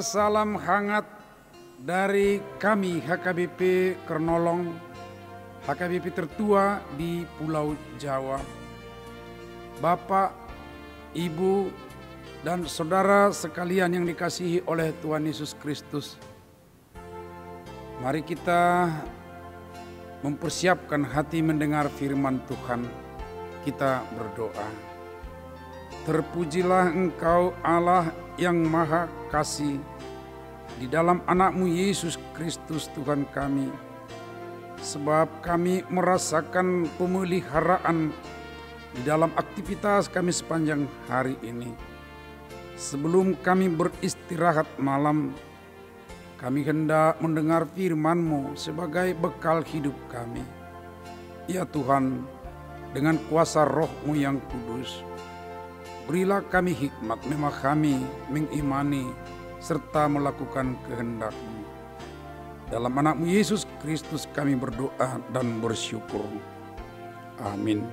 salam hangat dari kami HKBP Kernolong, HKBP tertua di Pulau Jawa. Bapak, Ibu, dan saudara sekalian yang dikasihi oleh Tuhan Yesus Kristus. Mari kita mempersiapkan hati mendengar firman Tuhan. Kita berdoa. Terpujilah Engkau Allah yang Maha Kasih di dalam anak-Mu Yesus Kristus Tuhan kami. Sebab kami merasakan pemeliharaan di dalam aktivitas kami sepanjang hari ini. Sebelum kami beristirahat malam, kami hendak mendengar firman-Mu sebagai bekal hidup kami. Ya Tuhan, dengan kuasa Roh-Mu yang kudus, berilah kami hikmat memahami, mengimani, serta melakukan kehendak-Mu. Dalam anak-Mu Yesus Kristus kami berdoa dan bersyukur. Amin.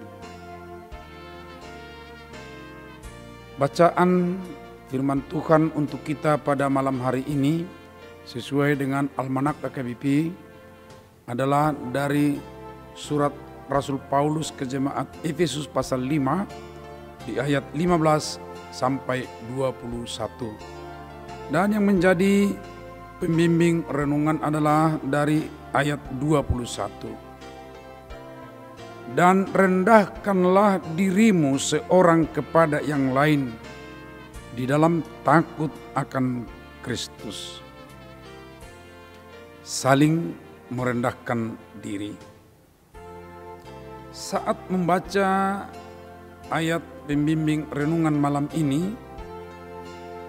Bacaan firman Tuhan untuk kita pada malam hari ini sesuai dengan Almanak HKBP adalah dari surat Rasul Paulus ke jemaat Efesus pasal 5 di ayat 15 sampai 21. Dan yang menjadi pembimbing renungan adalah dari ayat 21. Dan rendahkanlah dirimu seorang kepada yang lain di dalam takut akan Kristus. Saling merendahkan diri. Saat membaca ayat pembimbing renungan malam ini,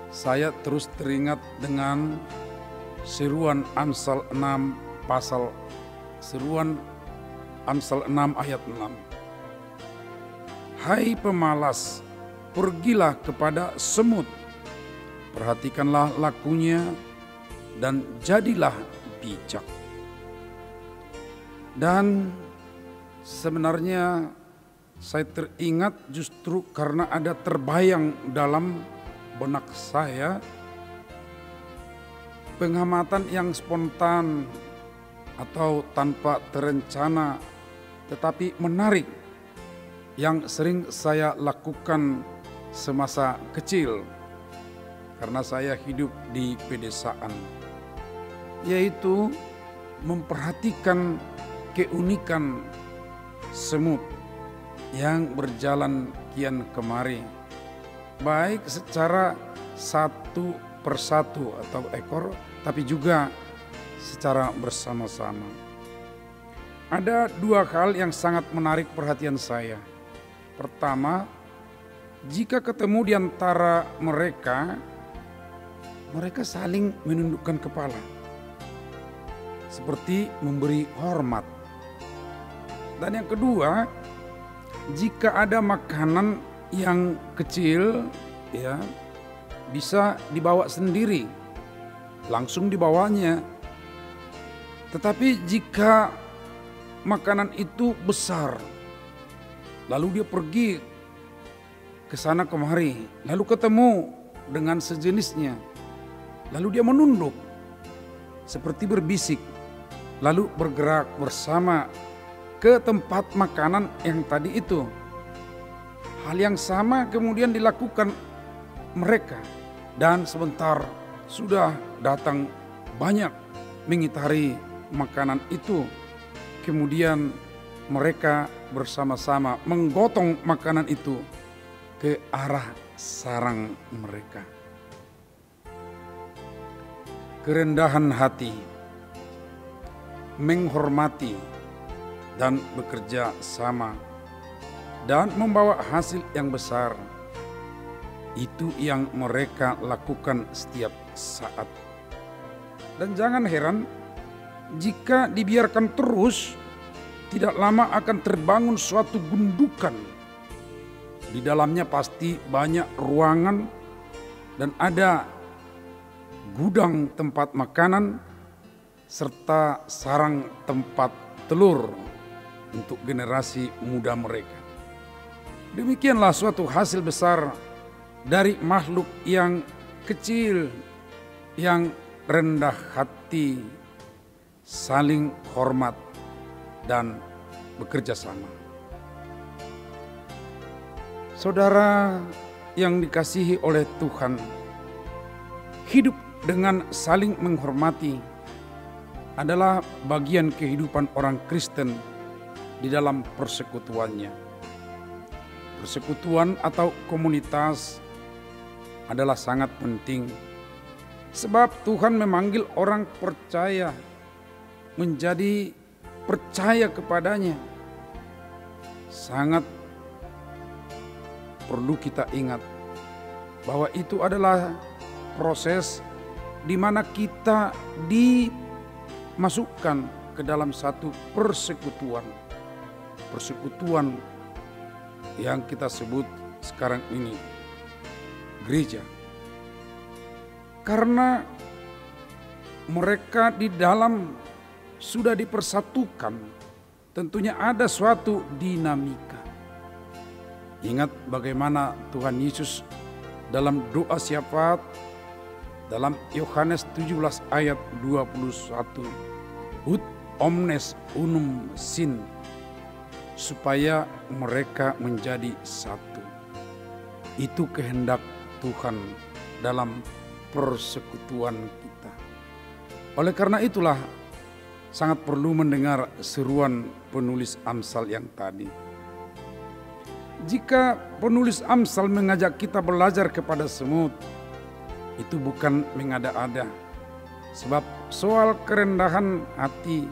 saya terus teringat dengan seruan Amsal 6 ayat 6. Hai pemalas, pergilah kepada semut, perhatikanlah lakunya dan jadilah bijak. Dan sebenarnya saya teringat justru karena ada terbayang dalam benak saya pengamatan yang spontan atau tanpa terencana tetapi menarik yang sering saya lakukan semasa kecil karena saya hidup di pedesaan, yaitu memperhatikan keunikan semut yang berjalan kian kemari, baik secara satu persatu atau ekor, tapi juga secara bersama-sama. Ada dua hal yang sangat menarik perhatian saya. Pertama, jika ketemu di antara mereka saling menundukkan kepala, seperti memberi hormat. Dan yang kedua, jika ada makanan yang kecil, ya bisa dibawa sendiri, langsung dibawanya. Tetapi jika makanan itu besar, lalu dia pergi ke sana kemari, lalu ketemu dengan sejenisnya, lalu dia menunduk seperti berbisik, lalu bergerak bersama ke tempat makanan yang tadi itu. Hal yang sama kemudian dilakukan mereka, dan sebentar sudah datang banyak mengitari makanan itu. Kemudian mereka bersama-sama menggotong makanan itu ke arah sarang mereka. Kerendahan hati, menghormati dan bekerja sama, dan membawa hasil yang besar. Itu yang mereka lakukan setiap saat. Dan jangan heran jika dibiarkan terus, tidak lama akan terbangun suatu gundukan. Di dalamnya pasti banyak ruangan dan ada gudang tempat makanan serta sarang tempat telur untuk generasi muda mereka. Demikianlah suatu hasil besar dari makhluk yang kecil yang rendah hati, saling hormat, dan bekerja sama. Saudara yang dikasihi oleh Tuhan, hidup dengan saling menghormati adalah bagian kehidupan orang Kristen di dalam persekutuannya. Persekutuan atau komunitas adalah sangat penting, sebab Tuhan memanggil orang percaya menjadi percaya kepadanya. Sangat perlu kita ingat bahwa itu adalah proses di mana kita dimasukkan ke dalam satu persekutuan. Persekutuan yang kita sebut sekarang ini gereja. Karena mereka di dalam sudah dipersatukan, tentunya ada suatu dinamika. Ingat bagaimana Tuhan Yesus dalam doa syafaat dalam Yohanes 17 ayat 21. Ut omnes unum sin, supaya mereka menjadi satu. Itu kehendak Tuhan dalam persekutuan kita. Oleh karena itulah sangat perlu mendengar seruan penulis Amsal yang tadi. Jika penulis Amsal mengajak kita belajar kepada semut, itu bukan mengada-ada. Sebab soal kerendahan hati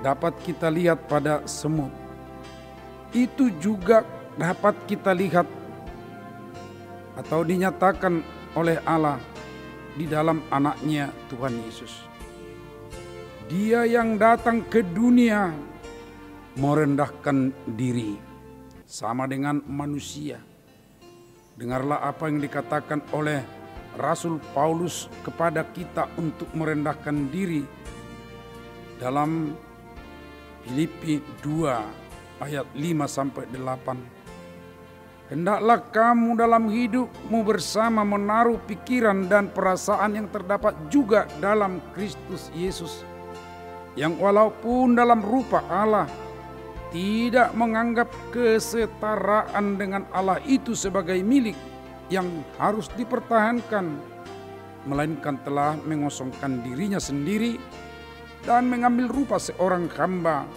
dapat kita lihat pada semut. Itu juga dapat kita lihat atau dinyatakan oleh Allah di dalam anaknya Tuhan Yesus. Dia yang datang ke dunia merendahkan diri sama dengan manusia. Dengarlah apa yang dikatakan oleh Rasul Paulus kepada kita untuk merendahkan diri dalam Filipi 2 ayat 5-8. Hendaklah kamu dalam hidupmu bersama menaruh pikiran dan perasaan yang terdapat juga dalam Kristus Yesus, yang walaupun dalam rupa Allah tidak menganggap kesetaraan dengan Allah itu sebagai milik yang harus dipertahankan, melainkan telah mengosongkan dirinya sendiri dan mengambil rupa seorang hamba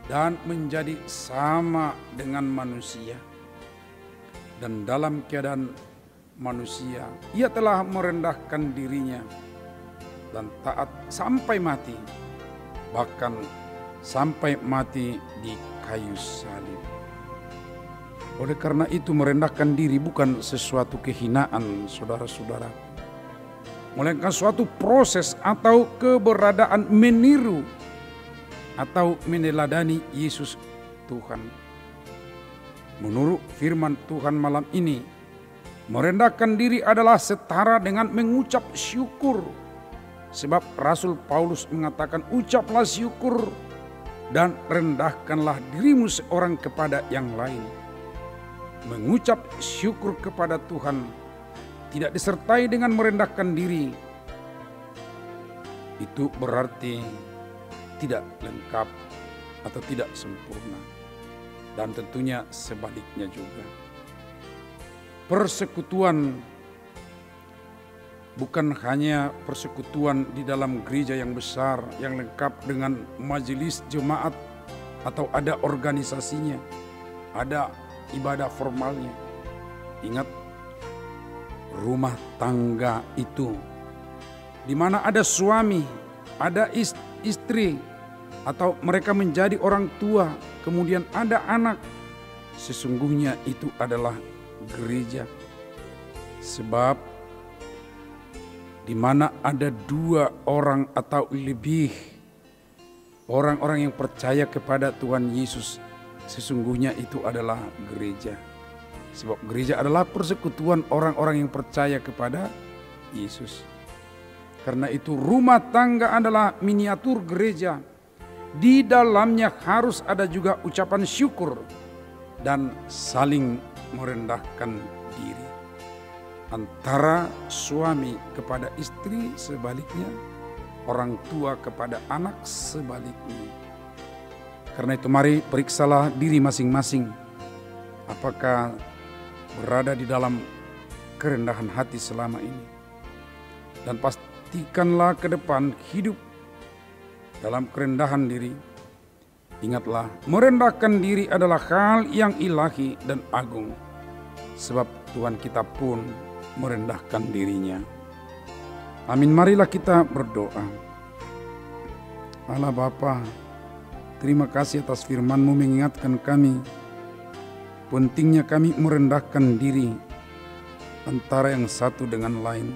dan menjadi sama dengan manusia. Dan dalam keadaan manusia, ia telah merendahkan dirinya dan taat sampai mati, bahkan sampai mati di kayu salib. Oleh karena itu merendahkan diri bukan sesuatu kehinaan, saudara-saudara, melainkan suatu proses atau keberadaan meniru atau meneladani Yesus Tuhan. Menurut firman Tuhan malam ini, merendahkan diri adalah setara dengan mengucap syukur. Sebab Rasul Paulus mengatakan, ucaplah syukur dan rendahkanlah dirimu seorang kepada yang lain. Mengucap syukur kepada Tuhan tidak disertai dengan merendahkan diri, itu berarti tidak lengkap atau tidak sempurna. Dan tentunya sebaliknya juga. Persekutuan bukan hanya persekutuan di dalam gereja yang besar, yang lengkap dengan majelis jemaat atau ada organisasinya, ada ibadah formalnya. Ingat, rumah tangga itu di mana ada suami, ada istri, atau mereka menjadi orang tua, kemudian ada anak. Sesungguhnya itu adalah gereja. Sebab di mana ada 2 orang atau lebih orang-orang yang percaya kepada Tuhan Yesus, sesungguhnya itu adalah gereja. Sebab gereja adalah persekutuan orang-orang yang percaya kepada Yesus. Karena itu rumah tangga adalah miniatur gereja. Di dalamnya harus ada juga ucapan syukur dan saling merendahkan diri. antara suami kepada istri sebaliknya, orang tua kepada anak sebaliknya. Karena itu mari periksalah diri masing-masing, apakah berada di dalam kerendahan hati selama ini. Dan pastikanlah ke depan hidup dalam kerendahan diri. Ingatlah, merendahkan diri adalah hal yang ilahi dan agung, sebab Tuhan kita pun merendahkan dirinya. Amin. Marilah kita berdoa. Allah Bapa, terima kasih atas firman-Mu mengingatkan kami pentingnya kami merendahkan diri antara yang satu dengan lain.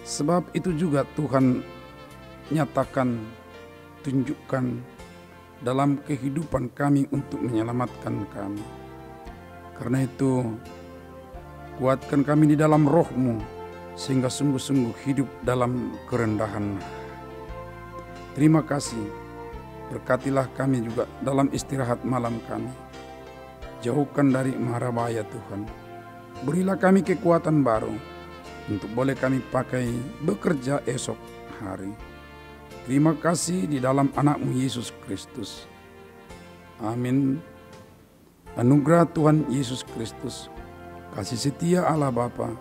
Sebab itu juga Tuhan nyatakan, tunjukkan dalam kehidupan kami untuk menyelamatkan kami. Karena itu kuatkan kami di dalam roh-Mu, sehingga sungguh-sungguh hidup dalam kerendahan. Terima kasih. Berkatilah kami juga dalam istirahat malam kami. Jauhkan dari mara bahaya Tuhan. Berilah kami kekuatan baru untuk boleh kami pakai bekerja esok hari. Terima kasih di dalam anak-Mu Yesus Kristus. Amin. Anugerah Tuhan Yesus Kristus, kasih setia Allah Bapa,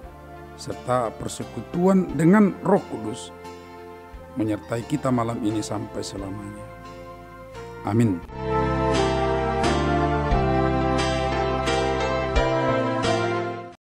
serta persekutuan dengan Roh Kudus menyertai kita malam ini sampai selamanya. Amin.